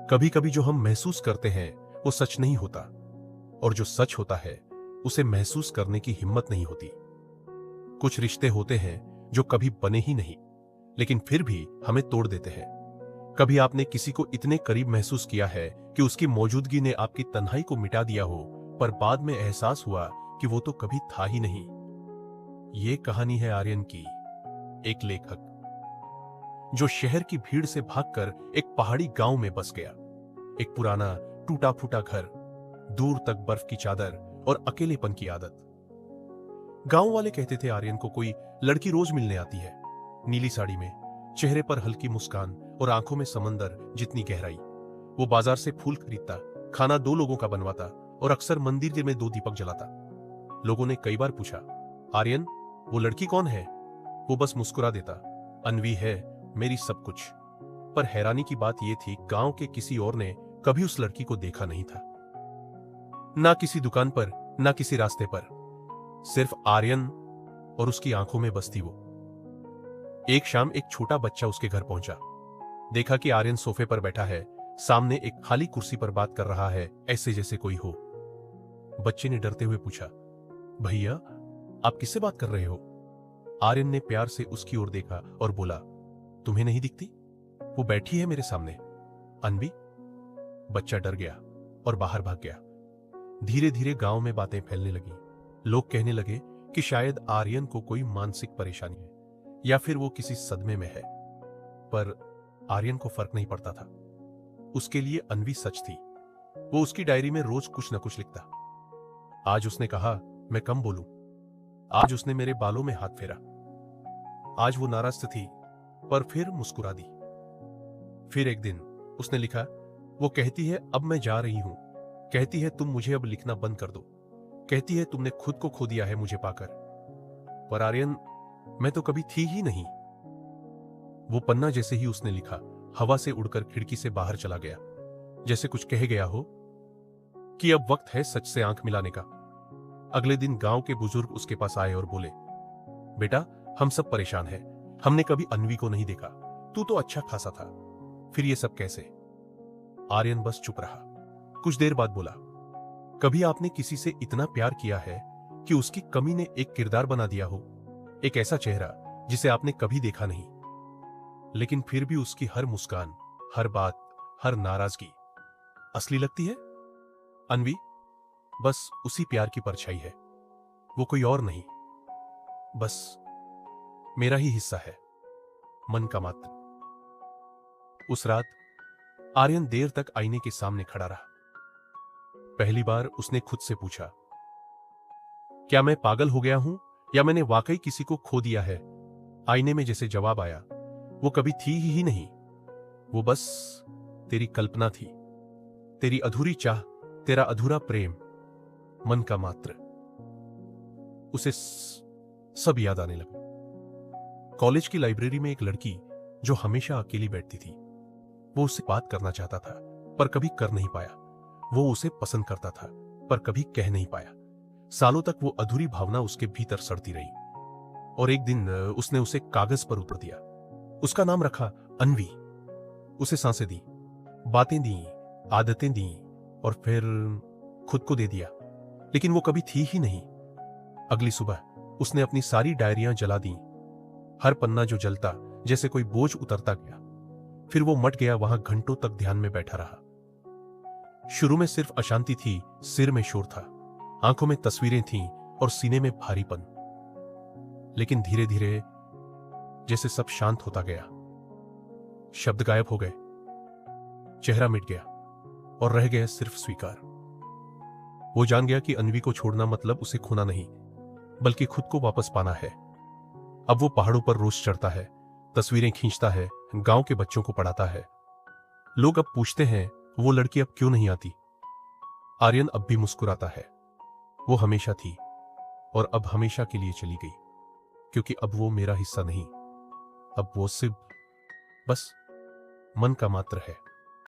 कभी कभी जो हम महसूस करते हैं वो सच नहीं होता, और जो सच होता है उसे महसूस करने की हिम्मत नहीं होती। कुछ रिश्ते होते हैं जो कभी बने ही नहीं, लेकिन फिर भी हमें तोड़ देते हैं। कभी आपने किसी को इतने करीब महसूस किया है कि उसकी मौजूदगी ने आपकी तन्हाई को मिटा दिया हो, पर बाद में एहसास हुआ कि वो तो कभी था ही नहीं। ये कहानी है आर्यन की, एक लेखक जो शहर की भीड़ से भागकर एक पहाड़ी गांव में बस गया। एक पुराना टूटा फूटा घर, दूर तक बर्फ की चादर और अकेलेपन की आदत। गांव वाले कहते थे आर्यन को कोई लड़की रोज मिलने आती है, नीली साड़ी में, चेहरे पर हल्की मुस्कान और आंखों में समंदर जितनी गहराई। वो बाजार से फूल खरीदता, खाना 2 लोगों का बनवाता और अक्सर मंदिर में 2 दीपक जलाता। लोगों ने कई बार पूछा, आर्यन वो लड़की कौन है? वो बस मुस्कुरा देता, अन्वी है, मेरी सब कुछ। पर हैरानी की बात यह थी, गांव के किसी और ने कभी उस लड़की को देखा नहीं था। ना किसी दुकान पर, ना किसी रास्ते पर, सिर्फ आर्यन और उसकी आंखों में बस थी वो। एक शाम एक छोटा बच्चा उसके घर पहुंचा। देखा कि आर्यन सोफे पर बैठा है, सामने एक खाली कुर्सी पर बात कर रहा है, ऐसे जैसे कोई हो। बच्चे ने डरते हुए पूछा, भैया आप किससे बात कर रहे हो? आर्यन ने प्यार से उसकी ओर देखा और बोला, तुम्हें नहीं दिखती? वो बैठी है मेरे सामने, अन्वी। बच्चा डर गया और बाहर भाग गया। धीरे धीरे गांव में बातें फैलने लगी। लोग कहने लगे कि शायद आर्यन को कोई मानसिक परेशानी है या फिर वो किसी सदमे में है। पर आर्यन को फर्क नहीं पड़ता था। उसके लिए अन्वी सच थी। वो उसकी डायरी में रोज कुछ न कुछ लिखता। आज उसने कहा, मैं कम बोलूं। आज उसने मेरे बालों में हाथ फेरा। आज वो नाराज थी, पर फिर मुस्कुरा दी। फिर एक दिन उसने लिखा, वो कहती है अब मैं जा रही हूं, कहती है तुम मुझे अब लिखना बंद कर दो, कहती है तुमने खुद को खो दिया है मुझे पाकर। पर आर्यन, मैं तो कभी थी ही नहीं। वो पन्ना जैसे ही उसने लिखा, हवा से उड़कर खिड़की से बाहर चला गया, जैसे कुछ कह गया हो कि अब वक्त है सच से आंख मिलाने का। अगले दिन गांव के बुजुर्ग उसके पास आए और बोले, बेटा हम सब परेशान हैं, हमने कभी अन्वी को नहीं देखा, तू तो अच्छा खासा था, फिर ये सब कैसे? आर्यन बस चुप रहा। कुछ देर बाद बोला, कभी आपने किसी से इतना प्यार किया है कि उसकी कमी ने एक किरदार बना दिया हो, एक ऐसा चेहरा जिसे आपने कभी देखा नहीं, लेकिन फिर भी उसकी हर मुस्कान, हर बात, हर नाराजगी असली लगती है? अन्वी बस उसी प्यार की परछाई है, वो कोई और नहीं, बस मेरा ही हिस्सा है, मन का मात्र। उस रात आर्यन देर तक आईने के सामने खड़ा रहा। पहली बार उसने खुद से पूछा, क्या मैं पागल हो गया हूं या मैंने वाकई किसी को खो दिया है? आईने में जैसे जवाब आया, वो कभी थी ही नहीं, वो बस तेरी कल्पना थी, तेरी अधूरी चाह, तेरा अधूरा प्रेम, मन का मात्र। उसे सब याद आने लगा। कॉलेज की लाइब्रेरी में एक लड़की जो हमेशा अकेली बैठती थी। वो उससे बात करना चाहता था, पर कभी कर नहीं पाया। वो उसे पसंद करता था, पर कभी कह नहीं पाया। सालों तक वो अधूरी भावना उसके भीतर सड़ती रही, और एक दिन उसने उसे कागज पर उतर दिया। उसका नाम रखा अन्वी। उसे सांसें दी, बातें दी, आदतें दी, और फिर खुद को दे दिया, लेकिन वो कभी थी ही नहीं। अगली सुबह उसने अपनी सारी डायरियां जला दी। हर पन्ना जो जलता जैसे कोई बोझ उतरता गया। फिर वो मट गया, वहां घंटों तक ध्यान में बैठा रहा। शुरू में सिर्फ अशांति थी, सिर में शोर था, आंखों में तस्वीरें थीं और सीने में भारीपन। लेकिन धीरे धीरे जैसे सब शांत होता गया। शब्द गायब हो गए, चेहरा मिट गया, और रह गया सिर्फ स्वीकार। वो जान गया कि अन्वी को छोड़ना मतलब उसे खोना नहीं, बल्कि खुद को वापस पाना है। अब वो पहाड़ों पर रोज चढ़ता है, तस्वीरें खींचता है, गांव के बच्चों को पढ़ाता है। लोग अब पूछते हैं, वो लड़की अब क्यों नहीं आती? आर्यन अब भी मुस्कुराता है। वो हमेशा थी और अब हमेशा के लिए चली गई, क्योंकि अब वो मेरा हिस्सा नहीं, अब वो सिर्फ बस मन का मात्र है।